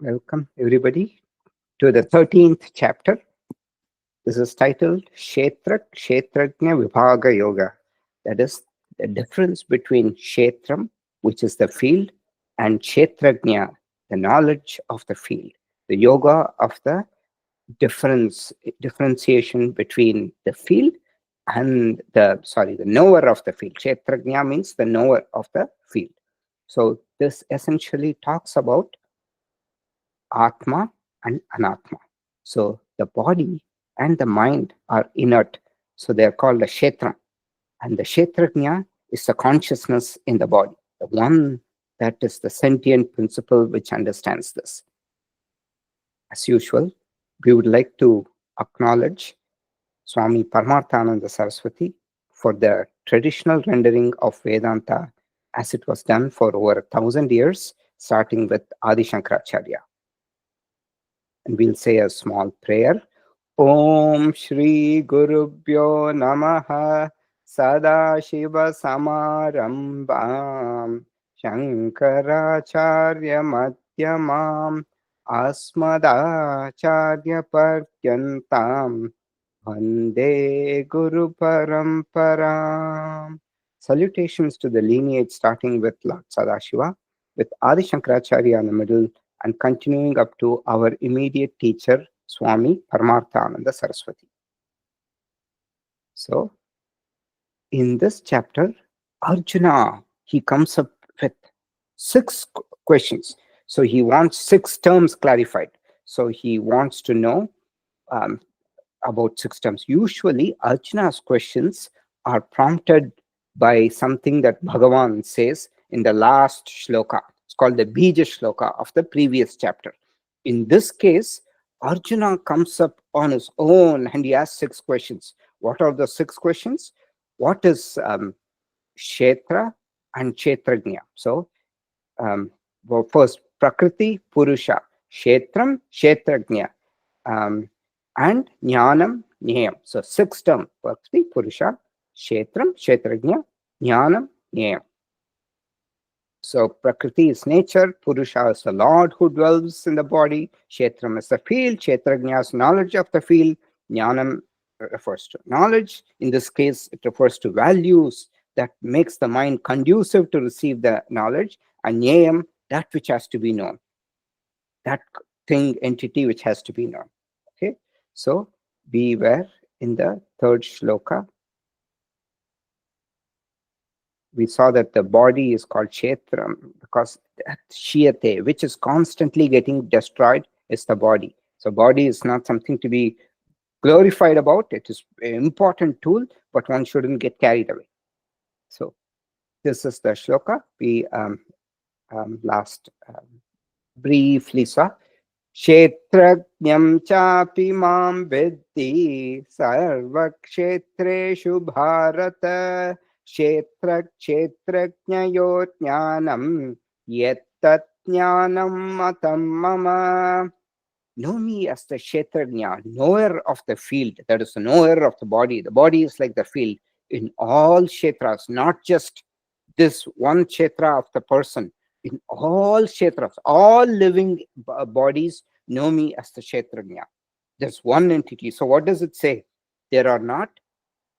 Welcome everybody to the 13th chapter. This is titled Kshetrajna Vibhaga Yoga. That is the difference between Kshetram, which is the field, and Kshetrajna, the knowledge of the field. The yoga of the differentiation between the field and the knower of the field. Kshetrajna means the knower of the field. So this essentially talks about Atma and Anatma. So the body and the mind are inert. So they are called the Kshetram. And the Kshetrajna is the consciousness in the body, the one that is the sentient principle which understands this. As usual, we would like to acknowledge Swami Paramarthananda Saraswati for the traditional rendering of Vedanta as it was done for over 1,000 years, starting with Adi Shankaracharya. And we'll say a small prayer. Om Shri Gurubhyo Namaha Sadashiva Samarambam Shankaracharya Madhyamam Asmadacharya Partyantam Vande Guru Paramparam. Salutations to the lineage starting with Lord Sadashiva, with Adi Shankaracharya in the middle, and continuing up to our immediate teacher, Swami Paramarthananda Saraswati. So, in this chapter, Arjuna, he comes up with 6 questions. So, he wants 6 terms clarified. So, he wants to know about 6 terms. Usually, Arjuna's questions are prompted by something that Bhagavan says in the last shloka. It's called the Bija shloka of the previous chapter. In this case, Arjuna comes up on his own and he asks 6 questions. What are the 6 questions? What is Kshetra and Kshetrajna? So, well, first, Prakriti, Purusha, Kshetram, Kshetrajna, and Jnanam, Nyayam. So, 6 terms: Prakriti, Purusha, Kshetram, Kshetrajna, Jnanam, Nyayam. So Prakriti is nature, Purusha is the Lord who dwells in the body, Kshetram is the field, Kshetrajna is knowledge of the field, Jnanam refers to knowledge. In this case, it refers to values that makes the mind conducive to receive the knowledge, and Nyayam, that which has to be known, that thing, entity which has to be known. Okay, so we were in the 3rd shloka. We saw that the body is called Kshetram because that Shiyate, which is constantly getting destroyed, is the body. So body is not something to be glorified about. It is an important tool, but one shouldn't get carried away. So this is the shloka we last briefly saw. Kshetrajnam chapi mam viddhi sarva kshetreshu bharata Kshetra Kshetrajnayo jnanam yettat jnanam matam mama. Know me as the Kshetrajna, knower of the field, that is the knower of the body. The body is like the field in all Kshetras, not just this one Kshetra of the person. In all Kshetras, all living bodies, know me as the Kshetrajna. There's one entity. So what does it say? There are not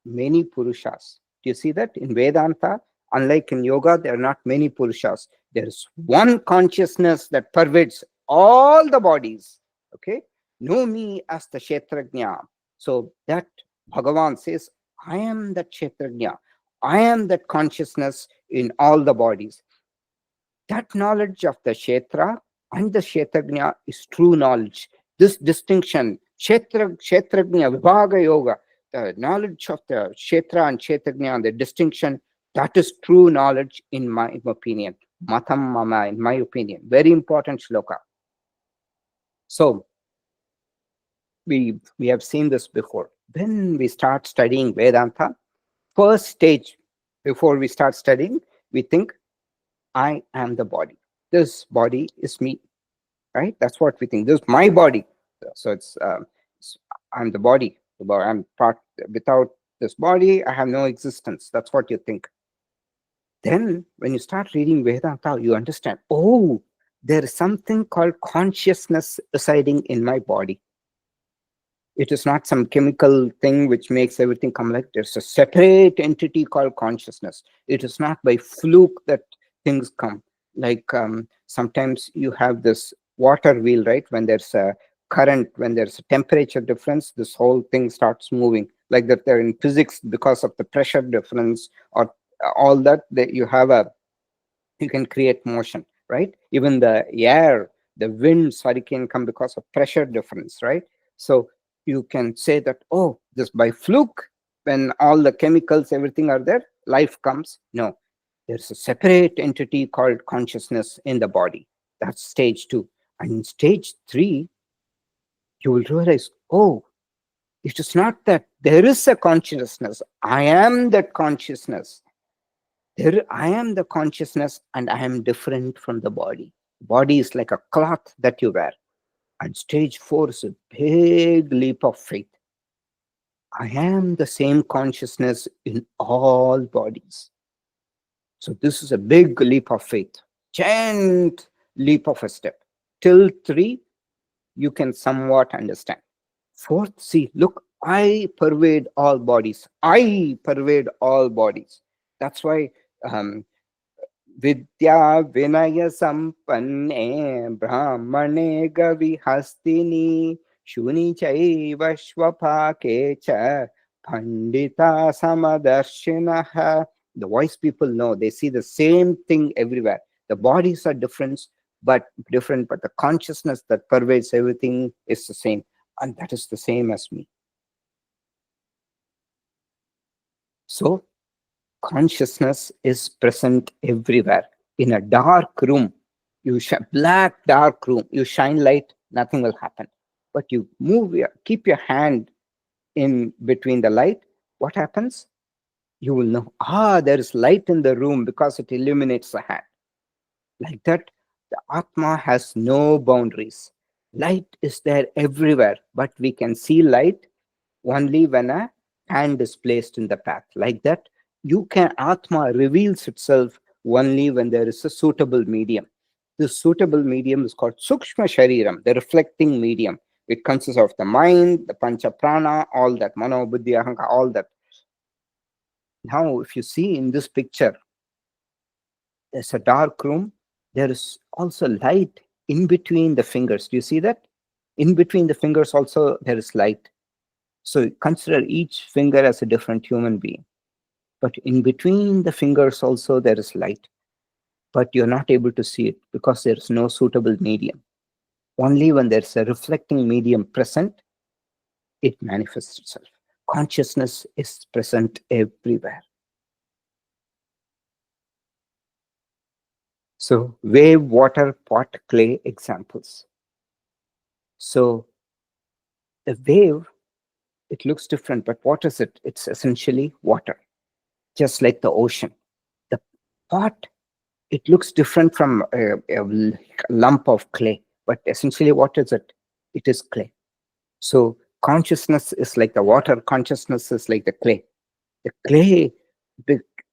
many Purushas. Do you see that? In Vedanta, unlike in yoga, there are not many Purushas. There is one consciousness that pervades all the bodies. Okay? Know me as the Kshetrajna. So that Bhagavan says, I am that Kshetrajna. I am that consciousness in all the bodies. That knowledge of the Kshetra and the Kshetrajna is true knowledge. This distinction, Kshetrajna, Vibhaga Yoga, the knowledge of the Kshetra and Kshetrajna, the distinction, that is true knowledge in my opinion. Matam mama, in my opinion. Very important shloka. So, we have seen this before. When we start studying Vedanta, first stage, before we start studying, we think, I am the body. This body is me, right? That's what we think. This is my body. So I'm the body. I'm part. Without this body, I have no existence. That's what you think. Then, when you start reading Vedanta, you understand, oh, there is something called consciousness residing in my body. It is not some chemical thing which makes everything come. Like there's a separate entity called consciousness. It is not by fluke that things come. Like sometimes you have this water wheel, right? When there's a current, when there's a temperature difference, this whole thing starts moving. Like that, they're in physics because of the pressure difference or all that. That you have a, you can create motion, right? Even the air, the winds, hurricane come because of pressure difference, right? So you can say that, oh, just by fluke, when all the chemicals, everything are there, life comes. No, there's a separate entity called consciousness in the body. That's stage 2. And in stage 3, you will realize, oh, it is not that there is a consciousness. I am that consciousness. There, I am the consciousness and I am different from the body. Body is like a cloth that you wear. And stage 4 is a big leap of faith. I am the same consciousness in all bodies. So this is a big leap of faith, giant leap of a step. Till 3, you can somewhat understand. 4th, see, look, I pervade all bodies. I pervade all bodies. That's why विद्या विनय संपन्ने ब्राह्मणे गविहस्तिनि शुनि चैव श्वपाके च pandita samadarshinaha. The wise people know, they see the same thing everywhere. The bodies are but the consciousness that pervades everything is the same, and that is the same as me. So consciousness is present everywhere. In a dark room, black dark room, you shine light, nothing will happen. But you keep your hand in between the light, what happens? You will know, there is light in the room because it illuminates the hand. Like that, the Atma has no boundaries. Light is there everywhere, but we can see light only when a hand is placed in the path. Like that, Atma reveals itself only when there is a suitable medium. This suitable medium is called Sukshma Shariram, the reflecting medium. It consists of the mind, the Pancha Prana, all that, Mano, Buddhi, Ahanka, all that. Now, if you see in this picture, there's a dark room. There is also light in between the fingers. Do you see that? In between the fingers also there is light. So consider each finger as a different human being. But in between the fingers also there is light. But you're not able to see it because there is no suitable medium. Only when there's a reflecting medium present, it manifests itself. Consciousness is present everywhere. So wave, water, pot, clay examples. So the wave, it looks different, but what is it? It's essentially water, just like the ocean. The pot, it looks different from a lump of clay, but essentially what is it? It is clay. So consciousness is like the water, consciousness is like the clay. The clay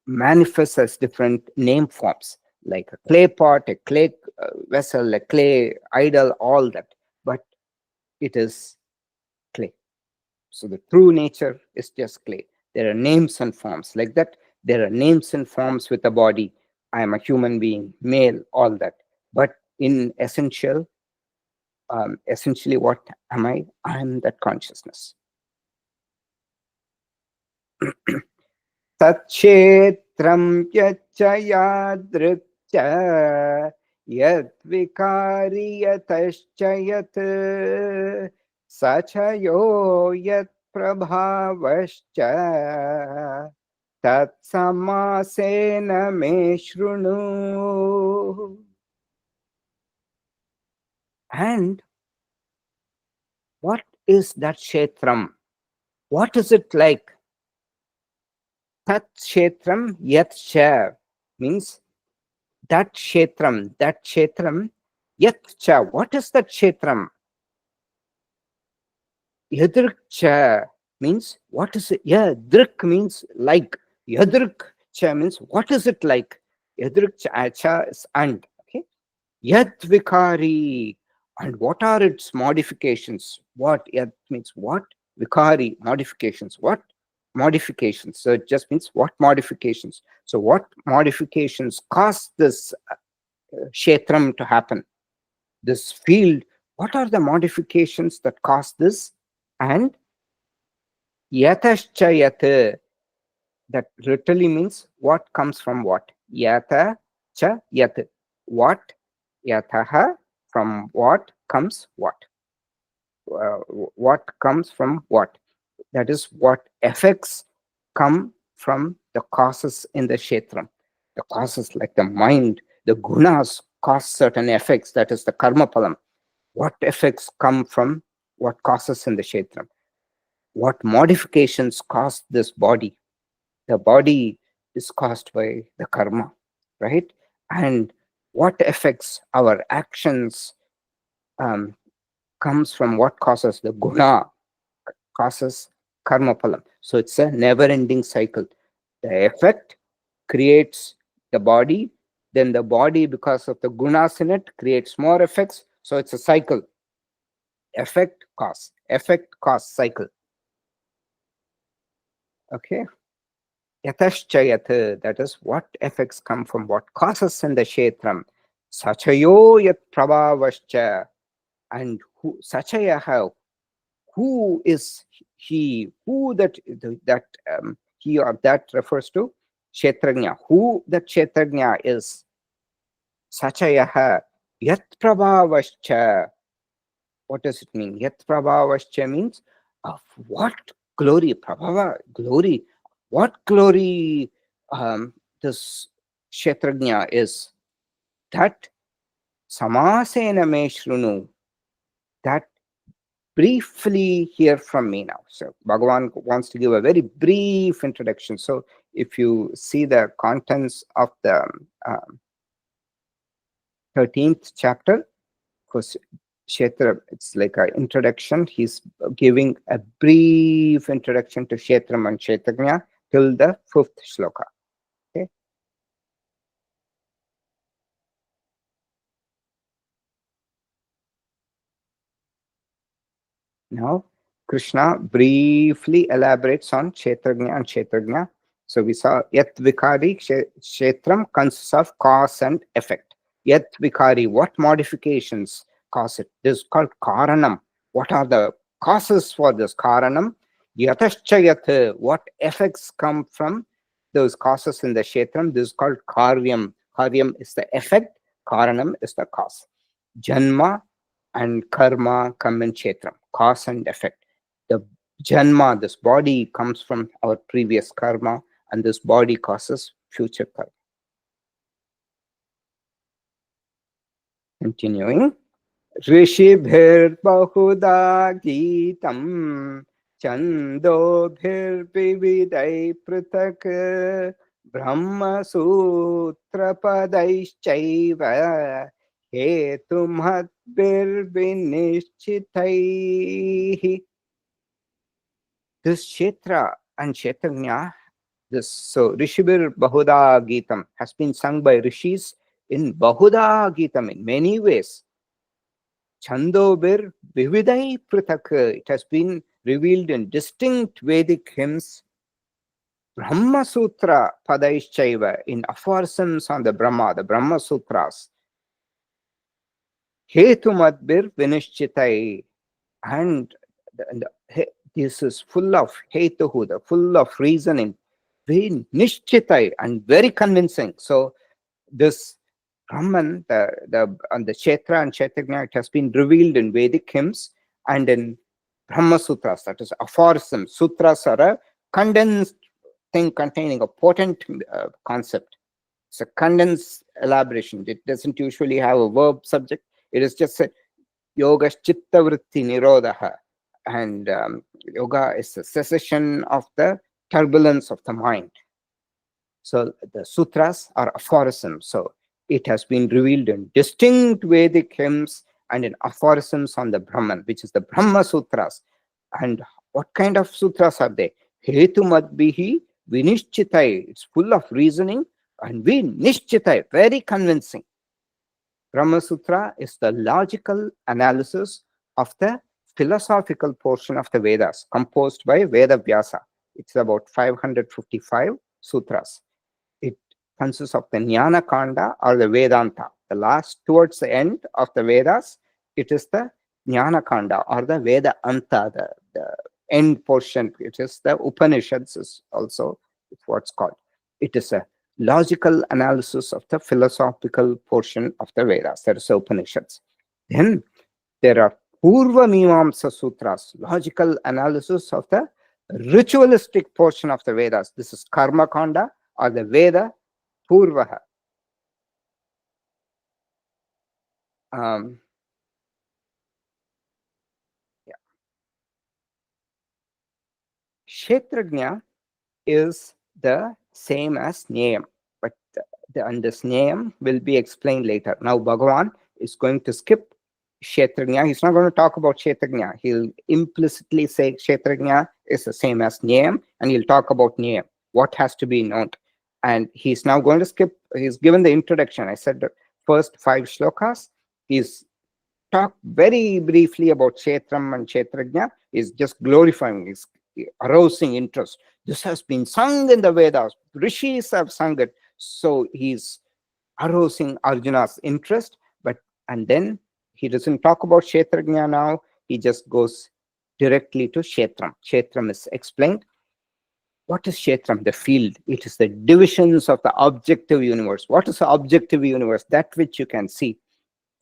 manifests as different name forms, like a clay pot, a clay vessel, a clay idol, all that. But it is clay. So the true nature is just clay. There are names and forms like that. There are names and forms with a body. I am a human being, male, all that. But in essentially, what am I? I am that consciousness. तच्छेत्रं यच्च यादृक् च यद्विकारि यतश्च यत् स च यो यत्प्रभावश्च तत्समासेन मे शृणु. And what is that kshetram? What is it like? Tat kshetram yat cha means that kshetram, yat cha. What is that kshetram? Yadrik cha means what is it? Yeah, drik means like. Yadrik cha means what is it like? Yadrik cha is and. Okay. Yat vikari. And what are its modifications? What yat means what? Vikari, modifications. What? Modifications. So it just means what modifications. So what modifications cause this kshetram to happen? This field, what are the modifications that cause this? And yatascha yat, that literally means what comes from what. Yata cha yat. What? Yataha, from what comes what. What comes from what. That is, what effects come from the causes in the kshetram. The causes like the mind, the gunas cause certain effects, that is the karma palam. What effects come from what causes in the kshetram? What modifications cause this body? The body is caused by the karma, right? And what affects our actions um, comes from what causes the guna, causes karma palam. So it's a never ending cycle. The effect creates the body, then the body, because of the gunas in it, creates more effects. So it's a cycle. Effect, cause, cycle. Okay. Yataschayat, that is, what effects come from what causes in the kshetram. Sachayo yat prabhavascha. And who, Sachayaha, who is he, who that he or that refers to kshetrajna, who that kshetrajna is. Sachayaha yat prabhavascha. What does it mean? Yat prabhavascha means of what glory, prabhava, glory, what glory this kshetrajna is. That samasena me shrunu, that briefly hear from me now. So Bhagavan wants to give a very brief introduction. So if you see the contents of the 13th chapter, because Kshetra, it's like an introduction. He's giving a brief introduction to Kshetram and Kshetrajna till the 5th shloka. Okay. Now, Krishna briefly elaborates on Kshetrajna and Kshetrajna. So we saw Yat Vikari, Kshetram consists of cause and effect. Yat Vikari, what modifications cause it? This is called Karanam. What are the causes for this Karanam? Yatascha, what effects come from those causes in the Kshetram? This is called Karyam. Karyam is the effect, Karanam is the cause. Janma and karma come in kshetram, cause and effect. The janma, this body, comes from our previous karma, and this body causes future karma. Continuing. Rishibhir bahuda geetam chandobhir vividai pratak brahma sutra padaishchaiva hetumhatbirvinishchitaihi. This Kshetra and Kshetrajna, this, so Rishibir Bahuda Gitam has been sung by rishis in Bahuda Gitam in many ways. Chandobir Vividai Pratak, it has been revealed in distinct Vedic hymns. Brahma Sutra Padaishchaiva, in aphorisms on the Brahma Sutras. Hetumadbir Vinishchitai, and this is full of hetuhu, full of reasoning, very nishchitai and very convincing. So this Brahman, the Kshetra and Kshetrajna, it has been revealed in Vedic hymns and in Brahma Sutras, that is aphorisms. Sutras are a condensed thing containing a potent concept. It's a condensed elaboration. It doesn't usually have a verb subject. It is just a yoga chitta vritti nirodha. And yoga is the cessation of the turbulence of the mind. So the sutras are aphorisms. So it has been revealed in distinct Vedic hymns and in aphorisms on the Brahman, which is the Brahma Sutras. And what kind of sutras are they? Hetu madbihi vinishchitai. It's full of reasoning and vinishchitai, very convincing. Brahma Sutra is the logical analysis of the philosophical portion of the Vedas, composed by Veda Vyasa. It's about 555 sutras. It consists of the Jnana Kanda or the Vedanta. The last, towards the end of the Vedas, it is the Jnana Kanda or the Veda Anta, the end portion. It is the Upanishads, is also it's what's called. It is a logical analysis of the philosophical portion of the Vedas. That is the Upanishads. Then there are Purva Mimamsa Sutras, logical analysis of the ritualistic portion of the Vedas. This is Karma Kanda or the Veda Purvaha. Kshetrajna is the same as Nyayam, but and this Nyayam will be explained later. Now Bhagavan is going to skip Kshetrajna. He's not going to talk about Kshetrajna. He'll implicitly say Kshetrajna is the same as Nyayam, and he'll talk about Nyayam, what has to be known. And he's now going to skip, he's given the introduction. I said the first 5 shlokas. He's talked very briefly about Kshetram and Kshetrajna. Is just glorifying, is arousing interest. This has been sung in the Vedas. Rishis have sung it. So he's arousing Arjuna's interest. And then he doesn't talk about Kshetrajna now. He just goes directly to Kshetram. Kshetram is explained. What is Kshetram? The field. It is the divisions of the objective universe. What is the objective universe? That which you can see.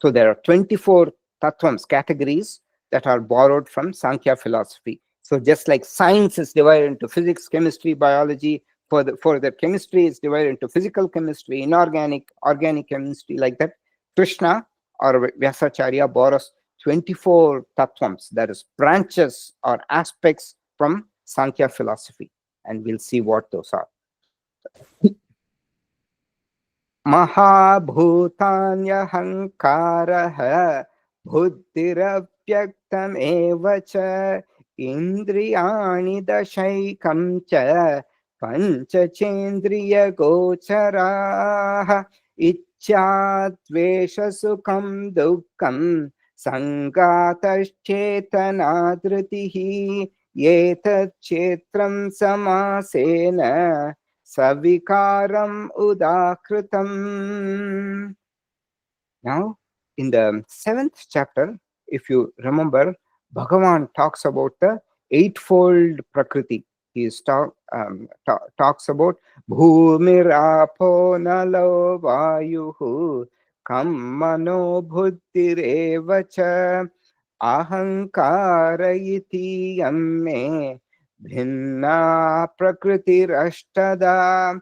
So there are 24 tattvams, categories, that are borrowed from Sankhya philosophy. So just like science is divided into physics, chemistry, biology, further chemistry is divided into physical chemistry, inorganic, organic chemistry, like that. Krishna or Vyasacharya borrows 24 tattvams, that is branches or aspects from Sankhya philosophy. And we'll see what those are. Mahabhutanyahankarah buddhiravyaktamev cha indriyani dashaikam cha pancachendriya gocharaha ichchatvesha sukham dukkam sangatashchetanadritihi yetat chetram samasena Savikaram Udakritam. Now, in the 7th chapter, if you remember, Bhagavan talks about the eightfold Prakriti. He talks about Bhumirapo Nalo Vayuhu Kammano Buddhirevacha Ahankara iti yamme Bhinna Prakriti Rashtada.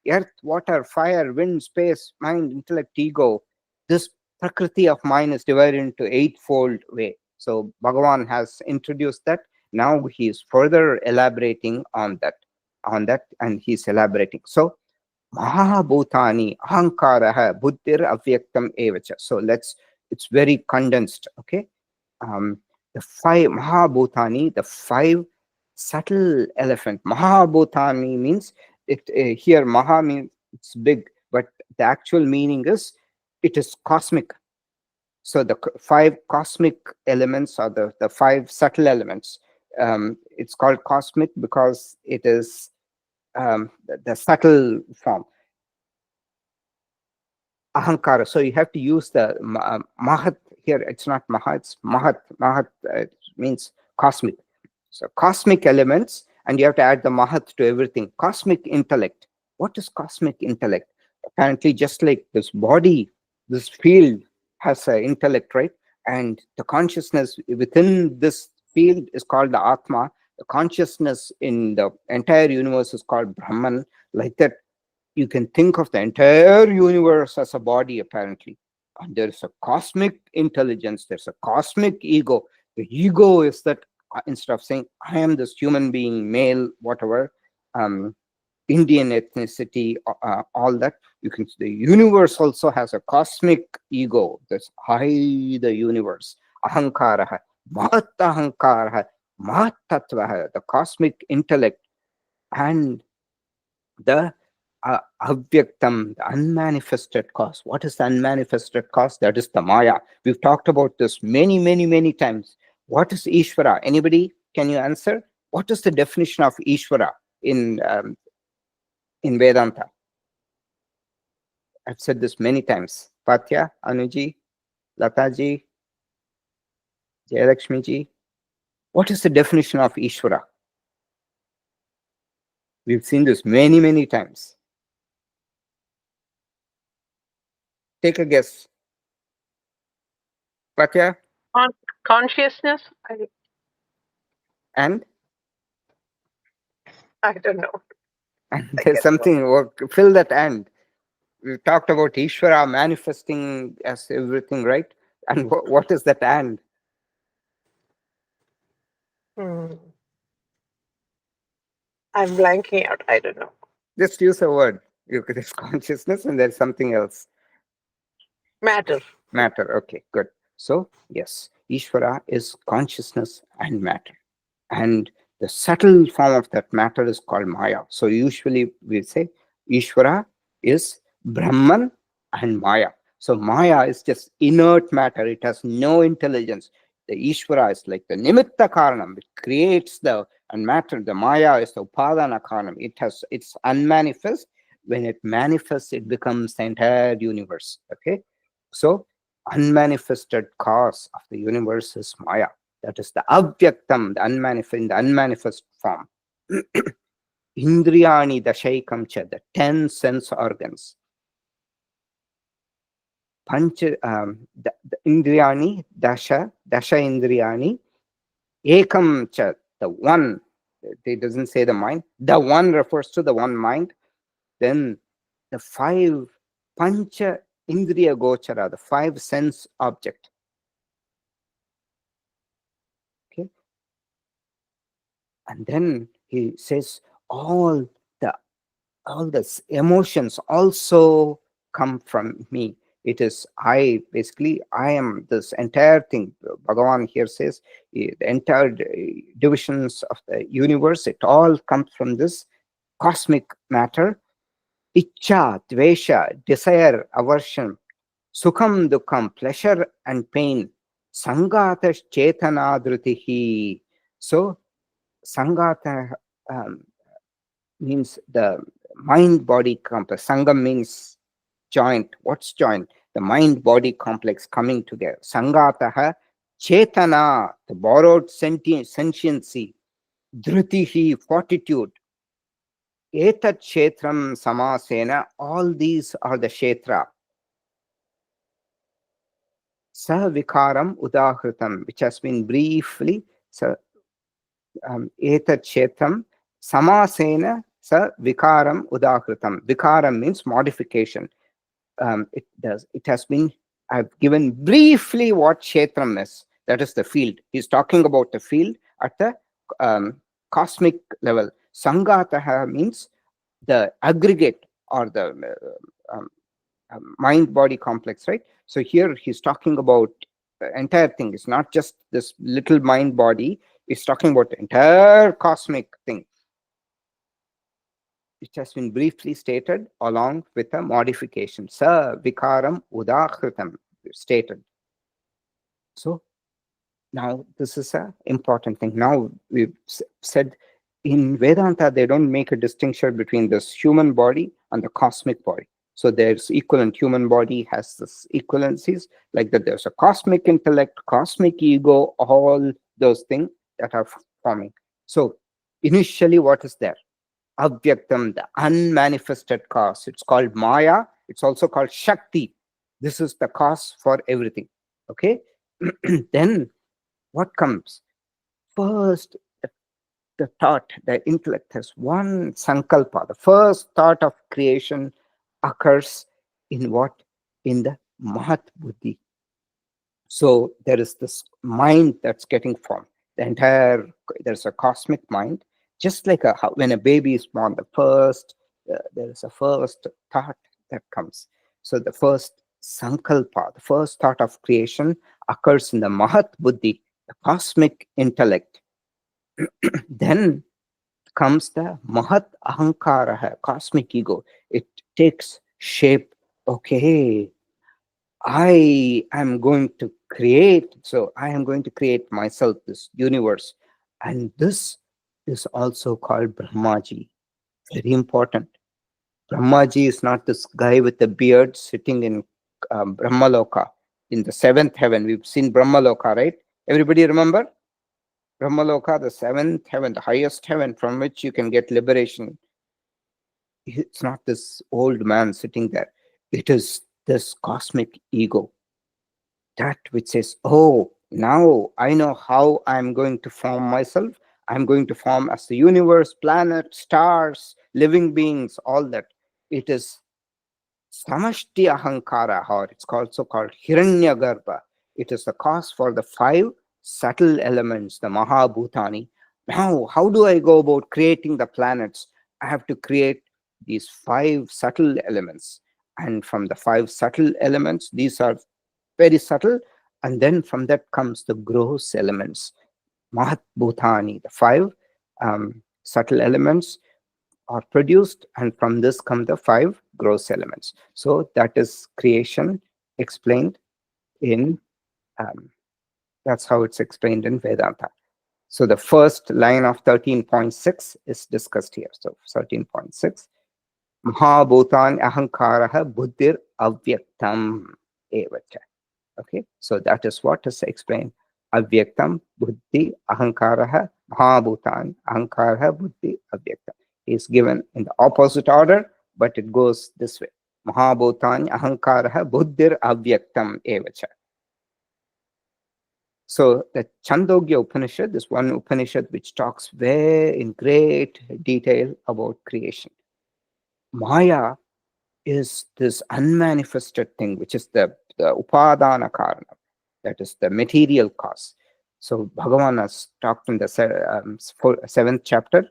Earth, water, fire, wind, space, mind, intellect, ego. This Prakriti of mine is divided into eightfold way. So Bhagavan has introduced that. Now he is further elaborating on that, and he's elaborating. So Mahabhutani, Ahankaraha, Buddhir Avyaktam Evacha. So it's very condensed, okay? The 5 Mahabhutani, the 5 subtle elephant. Mahabhutani means here Maha means it's big, but the actual meaning is it is cosmic. So the 5 cosmic elements are the 5 subtle elements. It's called cosmic because it is the subtle form. Ahankara. So you have to use the Mahat here. It's not Maha, it's Mahat. Mahat means cosmic. So cosmic elements, and you have to add the Mahat to everything. Cosmic intellect. What is cosmic intellect? Apparently, just like this body, this field has an intellect, right? And the consciousness within this field is called the Atma. The consciousness in the entire universe is called Brahman. Like that, you can think of the entire universe as a body, apparently. And there's a cosmic intelligence, there's a cosmic ego. The ego is that instead of saying, I am this human being, male, whatever, Indian ethnicity, all that, you can see the universe also has a cosmic ego. That's I, the universe. Ahankaraha, Mahat Ahankaraha, Mahat Tattvaha, the cosmic intellect, and the avyaktam, the unmanifested cause. What is the unmanifested cause? That is the Maya. We've talked about this many, many, many times. What is Ishvara? Anybody? Can you answer? What is the definition of Ishvara in Vedanta? I've said this many times. Patya, Anuji, Lataji, Jayalakshmiji. What is the definition of Ishvara? We've seen this many, many times. Take a guess. Patya? Consciousness? And I don't know. and there's something, fill that and. We've talked about Ishvara manifesting as everything, right? And what is that and? I'm blanking out. I don't know. Just use a word. There's consciousness and there's something else. Matter. Matter. Okay, good. So, yes, Ishvara is consciousness and matter. And the subtle form of that matter is called Maya. So, usually we say Ishvara is Brahman and Maya. So, Maya is just inert matter, it has no intelligence. The Ishvara is like the Nimitta Karanam, it creates the and matter. The Maya is the Upadana Karanam. It's unmanifest. When it manifests, it becomes the entire universe. Okay. So, unmanifested cause of the universe is Maya. That is the avyaktam, the unmanifest, in the unmanifest form. Indriyani dashaikam cha, the 10 sense organs. Pancha, the indriyani, dasha indriyani, ekam cha, the one. It doesn't say the mind. The one refers to the one mind. Then the 5 pancha indriya gochara, the 5 sense object. Okay. And then he says all the emotions also come from me. It is I am this entire thing. Bhagavan here says the entire divisions of the universe, it all comes from this cosmic matter. Icha, dvesha, desire, aversion, sukham, dukkam, pleasure and pain, sangata chetana dhritihi. So sangata means the mind body complex. Sangam means joint. What's joint? The mind body complex coming together. Sangataha chetana, the borrowed sentiency. Dhritihi, fortitude. Etat kshetram samasena, all these are the kshetra. Sa vikaram udahritam, which has been briefly etat kshetram samasena sa vikaram udahritam. Vikaram means modification. It has been, I've given briefly what kshetram is. That is the field. He's talking about the field at the cosmic level. Sangataha means the aggregate or the mind body complex, right? So here he's talking about the entire thing. It's not just this little mind body. He's talking about the entire cosmic thing. It has been briefly stated along with a modification. Sa vikaram udahritam, stated. So now this is an important thing. Now we've said in Vedanta, they don't make a distinction between this human body and the cosmic body. So there's equivalent. Human body has this equivalencies, like that there's a cosmic intellect, cosmic ego, all those things that are forming. So initially, what is there? Avyaktam, the unmanifested cause. It's called Maya. It's also called Shakti. This is the cause for everything. Okay. Then what comes? First, the thought, the intellect has one sankalpa. The first thought of creation occurs in what? In the Mahat Buddhi. So there is this mind that's getting formed. There's a cosmic mind, just like when a baby is born, there is a first thought that comes. So the first sankalpa, the first thought of creation occurs in the Mahat Buddhi, the cosmic intellect. Then comes the Mahat Ahankara, cosmic ego. It takes shape. Okay, I am going to create, so I am going to create myself, this universe. And this is also called Brahmaji. Very important. Brahmaji is not this guy with the beard sitting in Brahmaloka, in the seventh heaven. We've seen Brahmaloka, right? Everybody remember? Brahmaloka, the seventh heaven, the highest heaven from which you can get liberation. It's not this old man sitting there. It is this cosmic ego, that which says, oh, now I know how I'm going to form myself. I'm going to form as the universe, planet, stars, living beings, all that. It is Samashti Ahankara, or it's also called Hiranyagarbha. It is the cause for the 5 subtle elements, the Mahabhutani. Now, how do I go about creating the planets? I have to create these 5 subtle elements. And from the 5 subtle elements, these are very subtle. And then from that comes the gross elements, Mahat Bhutani, the 5 subtle elements are produced, and from this come the 5 gross elements. So that is creation explained in, that's how it's explained in Vedanta. So the first line of 13.6 is discussed here. So 13.6, Mahabhutan Ahankaraha Buddhir Avyaktam Evacha. Okay, so that is what is explained. Avyaktam Buddhi Ahankaraha Mahabhutan Ahankaraha Buddhi Avyaktam is given in the opposite order, but it goes this way. Mahabhutan Ahankaraha Buddhir Avyaktam Evacha. So the Chandogya Upanishad is one Upanishad which talks very in great detail about creation. Maya is this unmanifested thing, which is the Upadana Karana, that is the material cause. So Bhagavan has talked in the 7th chapter,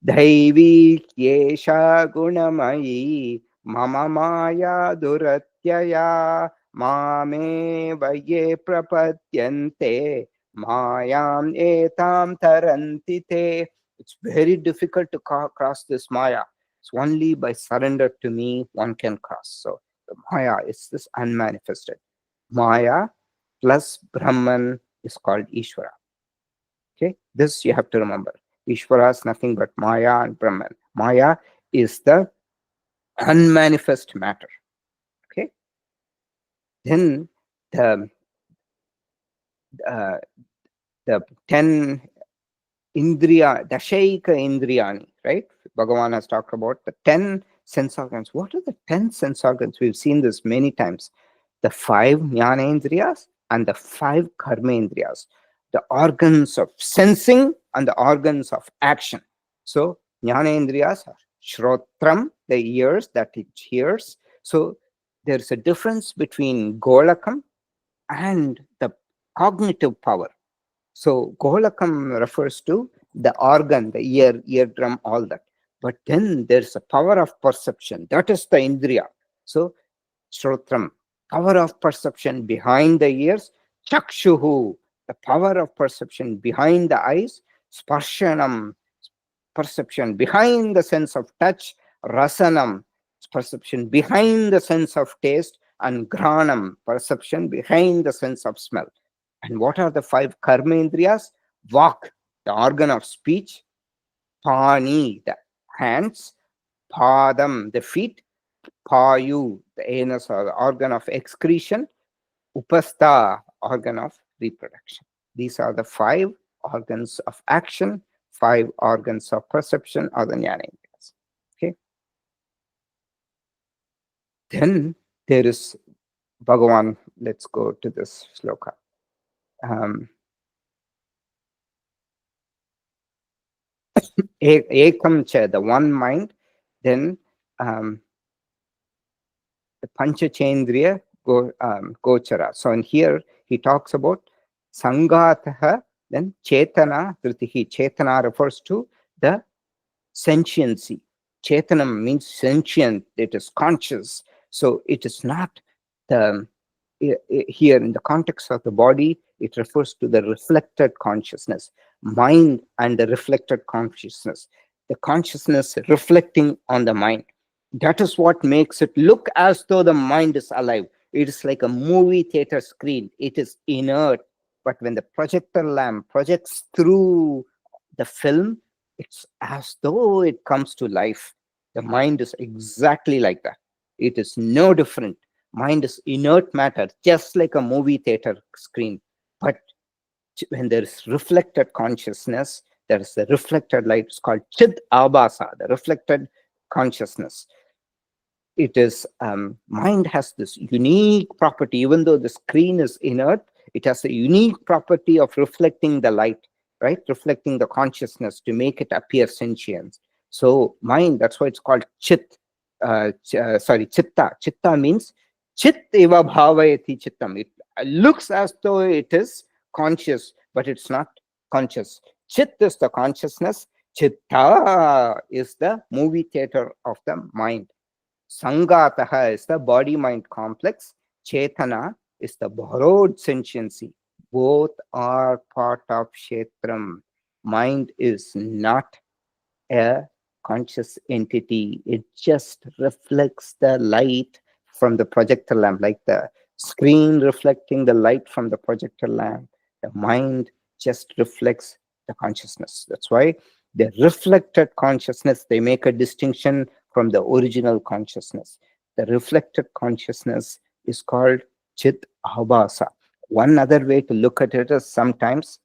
Daivi Kyesha Gunamayi Mama Maya Duratyaya Mame Vaye Prapadyante Mayam Etam Tarantite. It's very difficult to cross this Maya. It's only by surrender to me one can cross. So the Maya is this unmanifested. Maya plus Brahman is called Ishvara. Okay, this you have to remember. Ishvara is nothing but Maya and Brahman. Maya is the unmanifest matter. Okay, then the uh, the 10 Indriya, Dashaika Indriyani, right? Bhagavan has talked about the 10 sense organs. What are the 10 sense organs? We've seen this many times. The 5 Jnana Indriyas and the 5 Karma Indriyas. The organs of sensing and the organs of action. So, Jnana Indriyas are Shrotram, the ears that it hears. So, there's a difference between Golakam and the cognitive power. So Gohalakam refers to the organ, the ear, eardrum, all that. But then there's a power of perception. That is the Indriya. So Shrotram, power of perception behind the ears. Chakshuhu, the power of perception behind the eyes. Sparshanam, perception behind the sense of touch. Rasanam, perception behind the sense of taste. And Granam, perception behind the sense of smell. And what are the 5 karma indriyas? Vak, the organ of speech. Pani, the hands. Padam, the feet. Payu, the anus or the organ of excretion. Upastha, organ of reproduction. These are the 5 organs of action, 5 organs of perception, or the jnana indriyas. Okay. Then there is Bhagavan. Let's go to this shloka. Ekam cha, the one mind. Then the Panchachendriya Gochara. So in here he talks about Sangataha, then Chetana Dritihi. Chetana refers to the sentiency. Chetanam means sentient, it is conscious. So it is not the, here in the context of the body, it refers to the reflected consciousness, mind and the reflected consciousness. the consciousness reflecting on the mind. That is what makes it look as though the mind is alive. It is like a movie theater screen. It is inert. But when the projector lamp projects through the film, it's as though it comes to life. The mind is exactly like that. It is no different. Mind is inert matter, just like a movie theater screen. But when there is reflected consciousness, there is the reflected light. It's called Chit Abhasa, the reflected consciousness. It is mind has this unique property. Even though the screen is inert, it has a unique property of reflecting the light, right? Reflecting the consciousness to make it appear sentient. So mind, that's why it's called Chit. Chitta. Chitta means Chit eva bhavayati chittam. It looks as though it is conscious, but it's not conscious. Chit is the consciousness. Chitta is the movie theater of the mind. Sangataha is the body-mind complex. Chetana is the borrowed sentiency. Both are part of Kshetram. Mind is not a conscious entity. It just reflects the light from the projector lamp, like the screen reflecting the light from the projector lamp. The mind just reflects the consciousness. That's why the reflected consciousness, they make a distinction from the original consciousness. The reflected consciousness is called Chit Abhasa. One other way to look at it is sometimes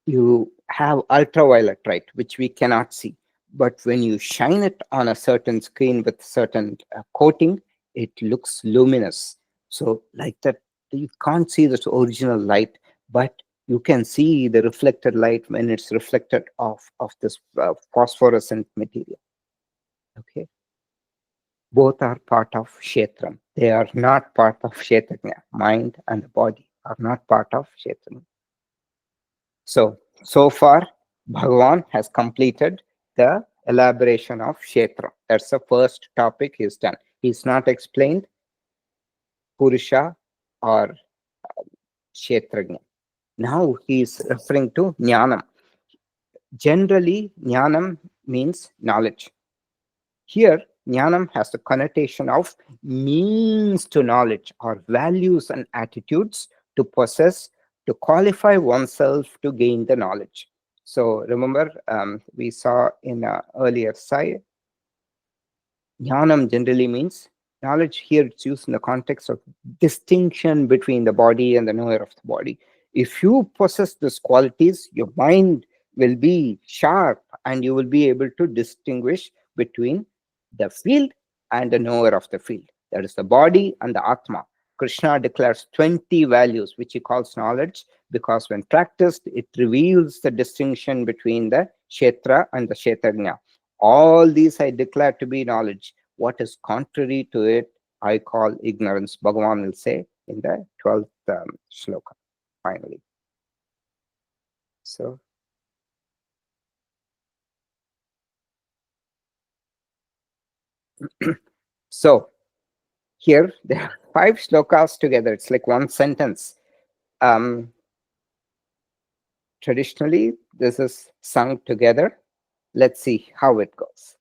you have ultraviolet light, which we cannot see. But when you shine it on a certain screen with certain coating, it looks luminous. So like that, you can't see this original light, but you can see the reflected light when it's reflected off of this phosphorescent material. Okay. Both are part of Kshetram. They are not part of Kshetrajna. Mind and the body are not part of Kshetram. So far, Bhagavan has completed the elaboration of Kshetra. That's the first topic he's done. He's not explained Purusha or Kshetrajna. Now he's referring to Jnanam. Generally, Jnanam means knowledge. Here, Jnanam has the connotation of means to knowledge or values and attitudes to possess, to qualify oneself to gain the knowledge. So remember, we saw in an earlier side, Jnanam generally means knowledge. Here it's used in the context of distinction between the body and the knower of the body. If you possess these qualities, your mind will be sharp and you will be able to distinguish between the field and the knower of the field. That is the body and the Atma. Krishna declares 20 values, which he calls knowledge, because when practiced, it reveals the distinction between the Kshetra and the Kshetrajna. All these I declare to be knowledge. What is contrary to it, I call ignorance. Bhagavan will say in the 12th shloka, finally. So here there are 5 shlokas together. It's like one sentence. Traditionally, this is sung together. Let's see how it goes.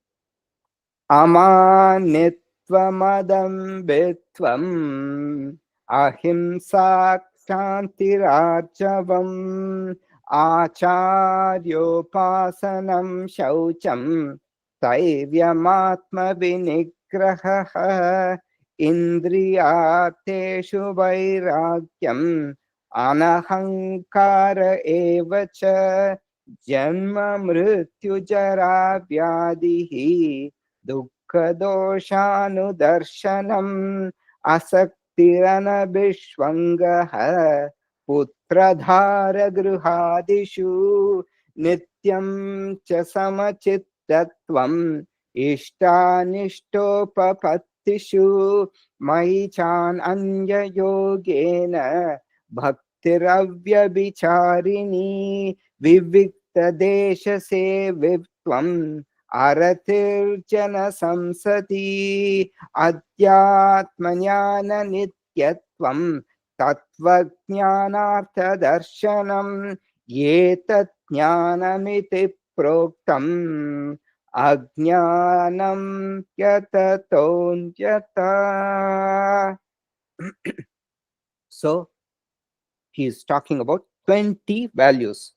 Amanitvamadambitvam ahimsa kshantirarjavam acharyopasanam shaucham saivyamaatma vinigraha indriyateshu vairagyam anahankara evacha janma mrityu jara vyadihi dukkha doshanudarshanam asaktirana bishwangaha putradhara gruhadishu nityam cha samachittatvam ishtanishtopapatishu maichan anya yogena bhaktiravyabicharini vivikta desha sevitvam aratirjana samsati adhyatmanyana nityatvam tattvajnanartha darshanam yetat jnanamiti proktam ajnanam yatatonyata. So he is talking about 20 values.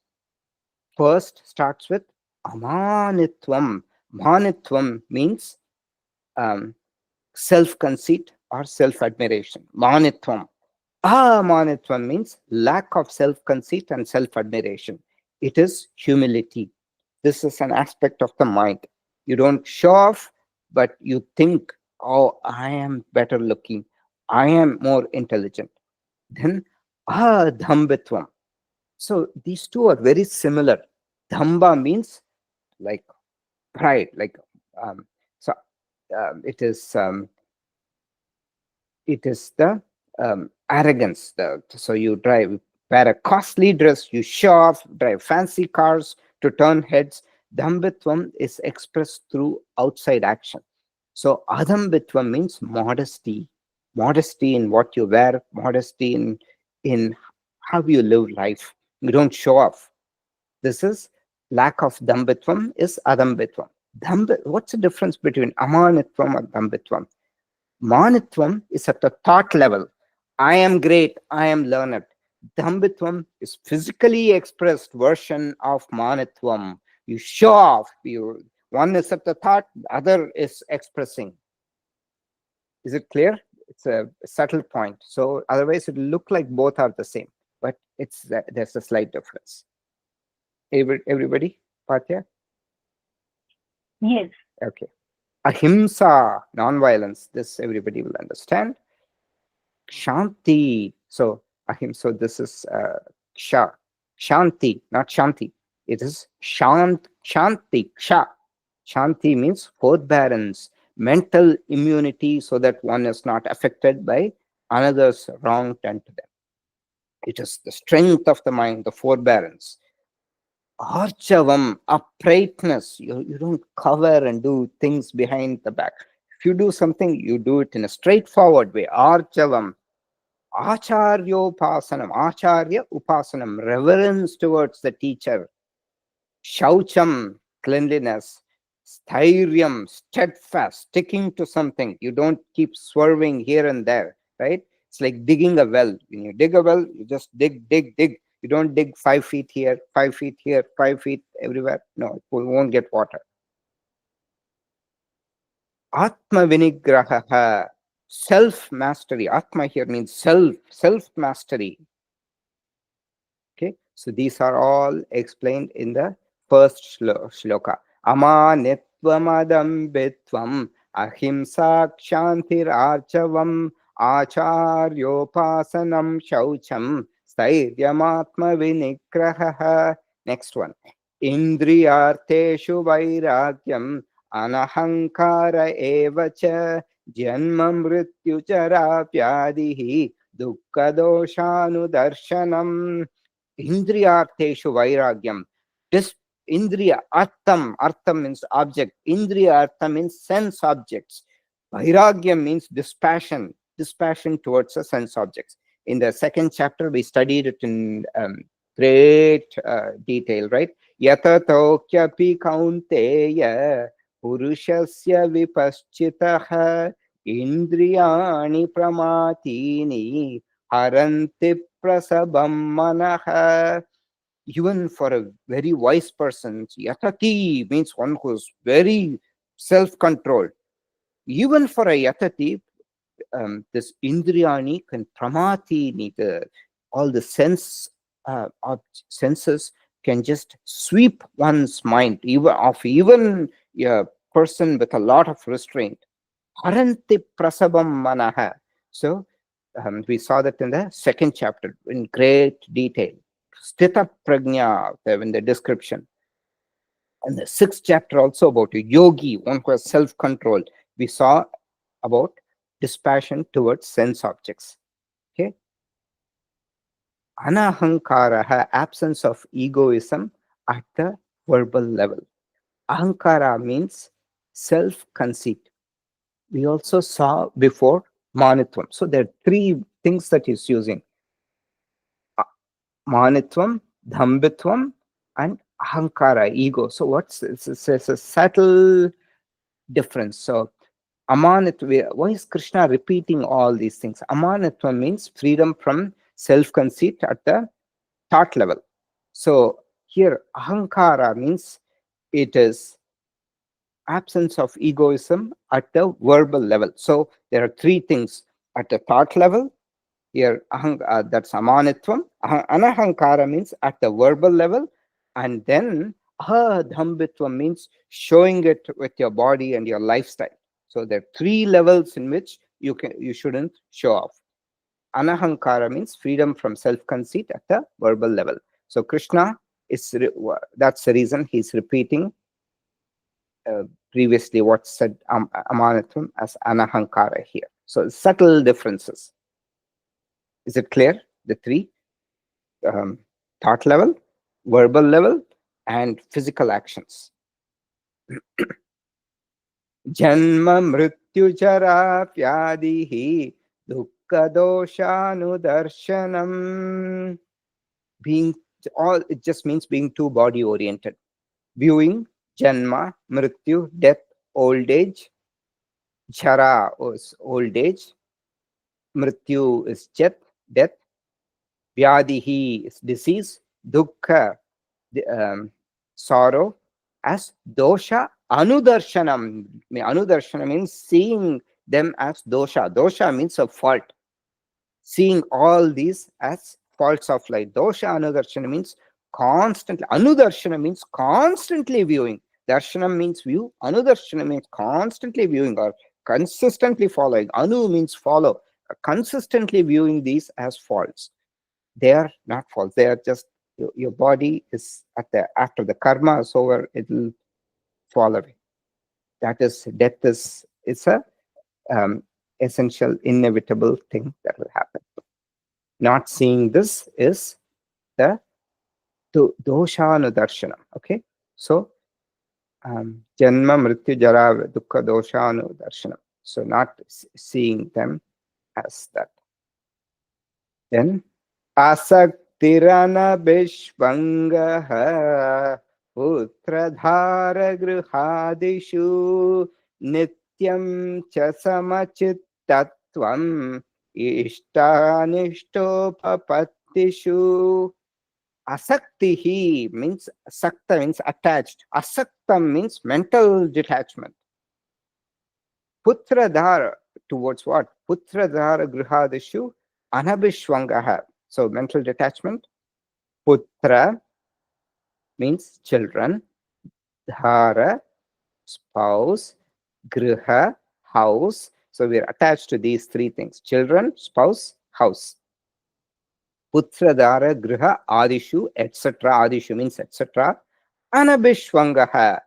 First starts with amanitvam. Manitvam means self-conceit or self-admiration. Manitvam. Amanitvam means lack of self-conceit and self-admiration. It is humility. This is an aspect of the mind. You don't show off, but you think, oh, I am better looking. I am more intelligent. Then dhambitvam. So these two are very similar. Dhamba means like pride, like um, so it is the arrogance. So you wear a costly dress, you show off, drive fancy cars to turn heads. Dhambitvam is expressed through outside action. So adhambitvam means modesty, modesty in what you wear, modesty in how you live life. You don't show off. This is lack of dhambitvam is adhambitvam. What's the difference between amanitvam and dhambitvam? Manitvam is at the thought level. I am great, I am learned. Dhambitvam is physically expressed version of manitvam. You show off. One is at the thought, the other is expressing. Is it clear? It's a subtle point. So otherwise it will look like both are the same, but there's a slight difference. Everybody, Patya? Yes. Okay. Ahimsa, non-violence. This everybody will understand. Shanti. So ahimsa. So this is Shanti, not Shanti. It is Shanti. Shanti means forbearance, mental immunity, so that one is not affected by another's wrong done to them. It is the strength of the mind, the forbearance. Archavam, uprightness. You don't cover and do things behind the back. If you do something, you do it in a straightforward way. Archavam. Acharyopasanam. Acharya upasanam. Reverence towards the teacher. Shaucham, cleanliness. Sthiryam, steadfast, sticking to something. You don't keep swerving here and there, right? It's like digging a well. When you dig a well, you just dig. You don't dig 5 feet here, 5 feet here, 5 feet everywhere. No, it won't get water. Atma vinigraha, self-mastery. Atma here means self-mastery. Okay, so these are all explained in the first shloka. Amanitvam bitvam ahimsa kshantir archavam acharyopasanam shaucham stairyam-atma vinigraha. Next one. Indriyarteshu vairagyam anahankara evacha janma mrityu chara vyadihi dukkha doshanudarshanam. Indriyarteshu vairagyam. This indriya, artham means object. Indriya artham means sense objects. Vairagyam means dispassion towards the sense objects. In the second chapter, we studied it in great detail, right? Yatatokyapi kaunteya purushasya vipaschitaha indriyani pramatini haranti prasabam manaha. Even for a very wise person, yatati means one who's very self-controlled. Even for a yatati, this indriyani can pramatini, all the senses can just sweep one's mind, even a person with a lot of restraint. Haranti prasabam manaha. So we saw that in the second chapter in great detail. Sthita prajna, in the description. And the sixth chapter also about a yogi, one who has self-control. We saw about dispassion towards sense objects. Okay. Anahankara, absence of egoism at the verbal level. Ahankara means self-conceit. We also saw before manitvam. So there are three things that he's using. Manitvam, dhambitvam, and ahankara, ego. So what's it's a subtle difference. So amanatva, why is Krishna repeating all these things? Amanatva means freedom from self-conceit at the thought level. So here ahankara means it is absence of egoism at the verbal level. So there are three things at the thought level. Here that's amanitvam. Anahankara means at the verbal level, and then ahadhambitvam means showing it with your body and your lifestyle. So there are three levels in which you shouldn't show off. Anahankara means freedom from self-conceit at the verbal level. So Krishna is that's the reason he's repeating previously what said amanatvam as anahankara here. So subtle differences. Is it clear? The three thought level, verbal level, and physical actions. Janma mrityu jara vyadihi dukkha doshanudarshanam. Being all, it just means being too body oriented. Viewing janma, mrityu, death, old age. Jara is old age. Mrityu is death. Vyadihi is disease. Dukkha, sorrow, as dosha anudarshanam. Anudarshana means seeing them as dosha. Dosha means a fault. Seeing all these as faults of life. Dosha anudarshana means constantly. Anudarshana means constantly viewing. Darshanam means view. Anudarshana means constantly viewing or consistently following. Anu means follow. Consistently viewing these as faults. They are not faults. They are just your body is after the karma is over, it will fall away. That is, death is a essential, inevitable thing that will happen. Not seeing this is the doshanudarshanam. Okay, so janma mrityu jara dukkha doshanudarshanam. So not seeing them as that. Then asaktiranabhishvangah putradharagruhadishu nityam cha samachittatvam ishtanishtopapatishu. Asaktihi means sakta means attached. Asaktam means mental detachment. Putradhara towards what? Putradhara gruhadishu anabhishvangaha. So mental detachment. Putra means children. Dhara, spouse. Griha, house. So we are attached to these three things: children, spouse, house. Putra, dhara, griha, adishu, etc. Adishu means etc. Anabhishvangaha.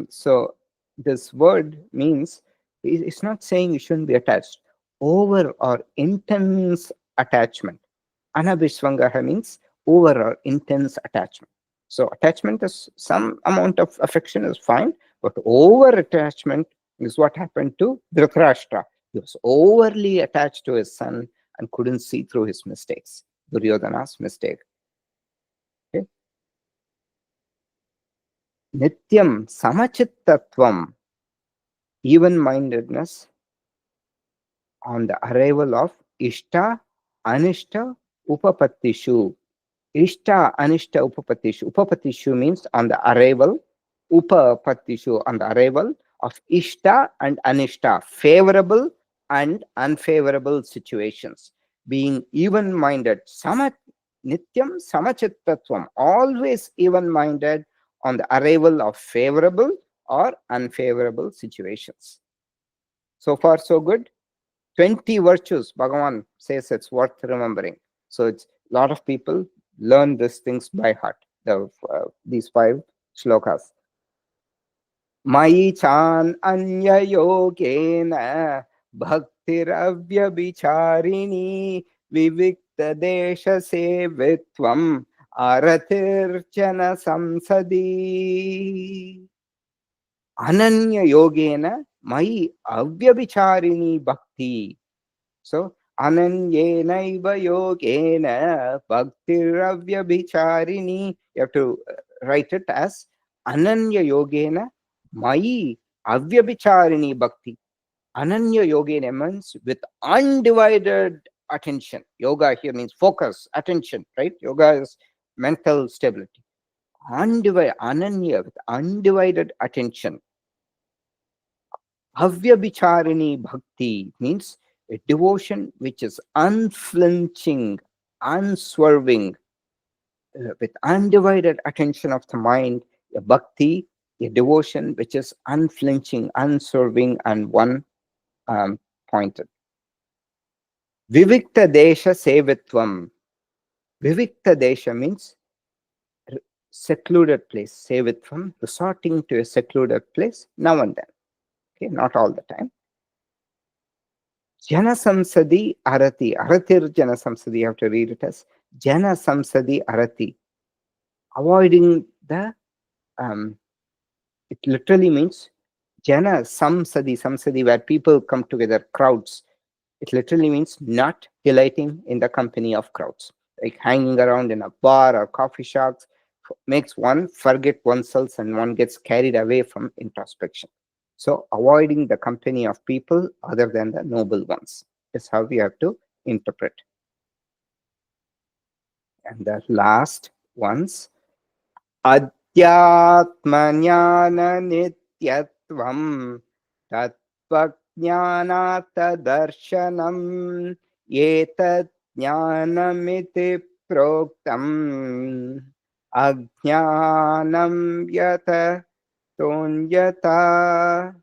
So this word means, it's not saying you shouldn't be attached. Over or intense attachment. Anabhishvangaha means over or intense attachment. So attachment is some amount of affection is fine, but over attachment is what happened to Dhritarashtra. He was overly attached to his son and couldn't see through his mistakes. Duryodhana's mistake. Okay. Nityam samachittatvam, even-mindedness on the arrival of Ishta, Anishta, Upapattishu. Ishta, Anishta, Upapattishu. Upapattishu means on the arrival, Upapattishu on the arrival of Ishta and Anishta, favorable and unfavorable situations. Being even-minded, Nityam samachittatvam, always even-minded on the arrival of favorable or unfavorable situations. So far, so good. 20 virtues, Bhagavan says it's worth remembering. So it's a lot of people learn these things by heart, these 5 shlokas. Mai chan anya yogena bhaktiravya bicharini vivikta desha sevitvam aratirchana samsadi. Ananya yogena mai avyabhicharini bhakti. So Ananyenaiva yogena bhaktiravyabicharini. You have to write it as Ananya yogena mai avyabicharini bhakti. Ananya yogena means with undivided attention. Yoga here means focus, attention, right? Yoga is mental stability. Ananya, with undivided attention. Avyabhicharini bhakti means a devotion which is unflinching, unswerving, with undivided attention of the mind. A bhakti, a devotion which is unflinching, unswerving, and one pointed. Vivikta desha sevitvam. Vivikta desha means secluded place. Sevitvam, resorting to a secluded place now and then. Okay, not all the time. Jana Samsadi Arati. Aratir Jana Samsadi, you have to read it as Jana Samsadi Arati. Avoiding the, it literally means Jana Samsadi, where people come together, crowds. It literally means not delighting in the company of crowds. Like hanging around in a bar or coffee shops makes one forget oneself and one gets carried away from introspection. So avoiding the company of people other than the noble ones is how we have to interpret. And the last ones, Adhyatmanyana nityatvam tatvajnanata darshanam etat jnanamiti proktam ajnanam yata tonyata.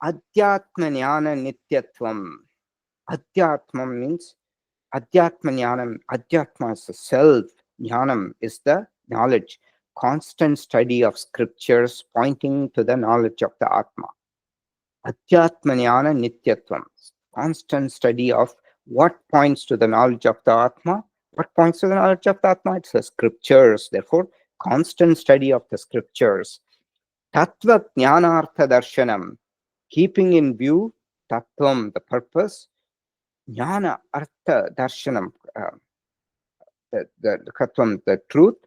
Adhyatma jnana nityatvam. Adhyatma means Adhyatma jnanam. Adhyatma is the self. Jnanam is the knowledge. Constant study of scriptures pointing to the knowledge of the Atma. Adhyatma jnana nityatvam. Constant study of what points to the knowledge of the Atma. What points to the knowledge of the Atma? It's the scriptures. Therefore, constant study of the scriptures. Tattva jnanartha darshanam. Keeping in view tattvam, the purpose. Jnana artha darshanam, the katvam, the truth.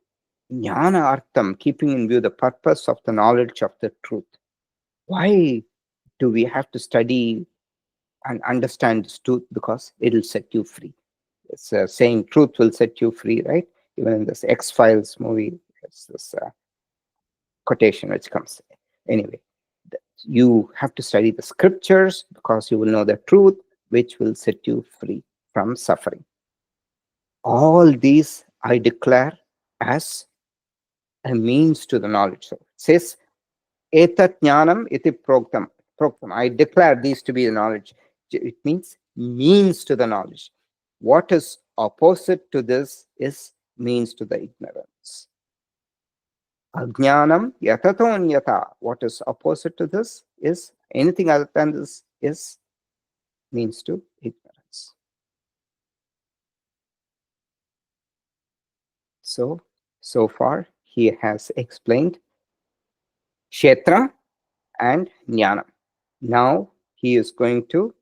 Jnana artham, keeping in view the purpose of the knowledge of the truth. Why do we have to study and understand this truth? Because it will set you free. It's saying truth will set you free, right? Even in this X-Files movie, it's this quotation which comes. Anyway, you have to study the scriptures because you will know the truth, which will set you free from suffering. All these I declare as a means to the knowledge. So it says, Etat jnanam iti proktam. I declare these to be the knowledge. It means means to the knowledge. What is opposite to this is means to the ignorance. Ajnanam yatatonyata. What is opposite to this is anything other than this is means to ignorance. So far he has explained Kshetra and Jnana. Now he is going to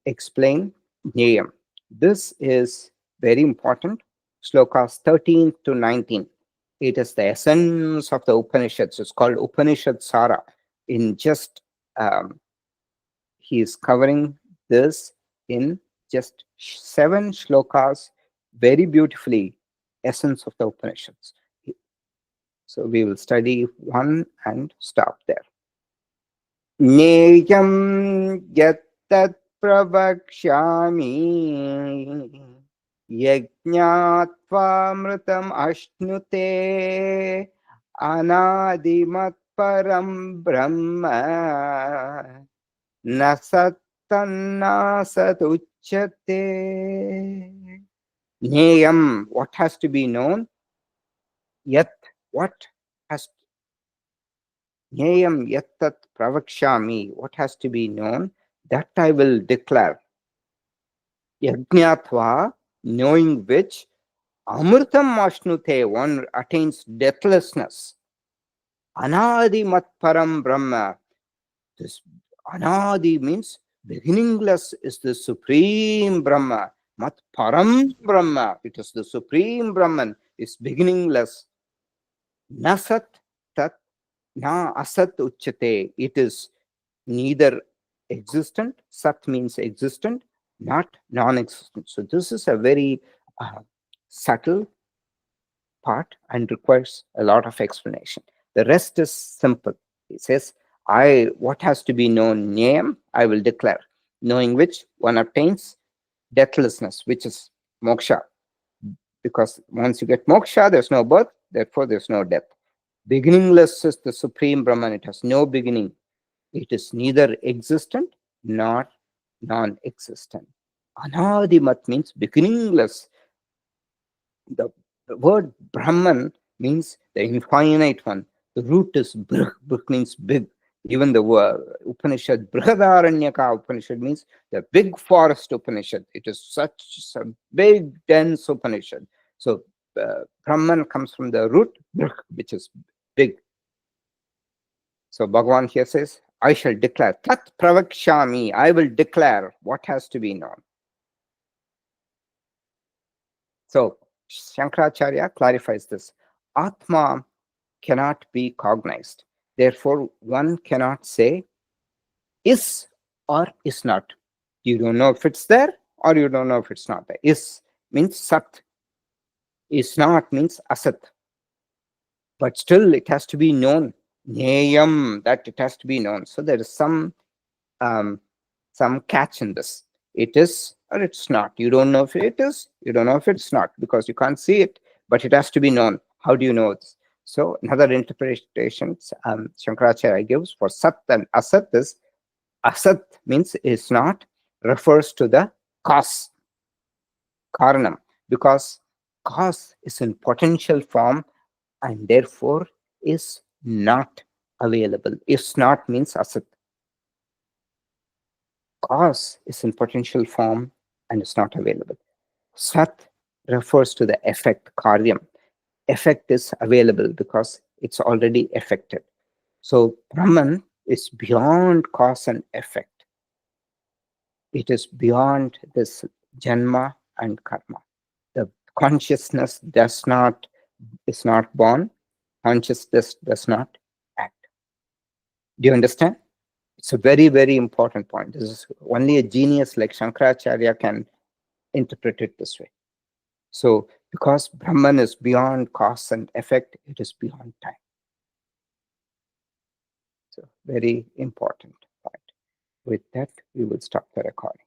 explain Jnayam. This is very important. Shlokas 13 to 19. It is the essence of the Upanishads. It's called Upanishad Sara. In just, he is covering this in just 7 shlokas, very beautifully, essence of the Upanishads. So we will study one and stop there. Neyam yattat pravakshami yajñātvāmritam ashnute anādimat param brahma nasattanna satuchyate. Neyam, what has to be known? Yat, what has Jnayam yattat pravakshami, what has to be known, that I will declare. Yajñātva, knowing which, amritam ashnute, one attains deathlessness. Anadi mat param brahma. This anadi means beginningless is the supreme Brahma. Mat Param Brahma. It is the supreme Brahman, is beginningless. Na sat tat na asat uchate. It is neither existent, sat means existent, not non-existent. So this is a very subtle part and requires a lot of explanation. The rest is simple. It says, what has to be known, Nyayam, I will declare, knowing which one obtains deathlessness, which is moksha. Because once you get moksha, there's no birth, therefore there's no death. Beginningless is the supreme Brahman. It has no beginning. It is neither existent nor non-existent. Anadimat means beginningless. The word Brahman means the infinite one. The root is Brih. Brih means big. Even the word Upanishad, Brihadaranyaka Upanishad means the big forest Upanishad. It is such a big, dense Upanishad. So Brahman comes from the root, Brih, which is big. So Bhagavan here says, I shall declare, Tat Pravakshami, I will declare what has to be known. So Shankaracharya clarifies this. Atma cannot be cognized. Therefore, one cannot say is or is not. You don't know if it's there or you don't know if it's not there. Is means sat. Is not means asat. But still it has to be known. Nyayam, that it has to be known. So there is some catch in this. It is or it's not. You don't know if it is, you don't know if it's not, because you can't see it, but it has to be known. How do you know this? So another interpretation Shankaracharya gives for sat and asat is, asat means is not, refers to the cause, karanam, because cause is in potential form and therefore is not available. Is not means asat. Cause is in potential form and is not available. Sat refers to the effect, karyam. Effect is available because it's already effected. So Brahman is beyond cause and effect. It is beyond this janma and karma. The consciousness is not born. Consciousness does not act. Do you understand? It's a very, very important point. This is only a genius like Shankaracharya can interpret it this way. So, because Brahman is beyond cause and effect, it is beyond time. So, very important point. With that, we will stop the recording.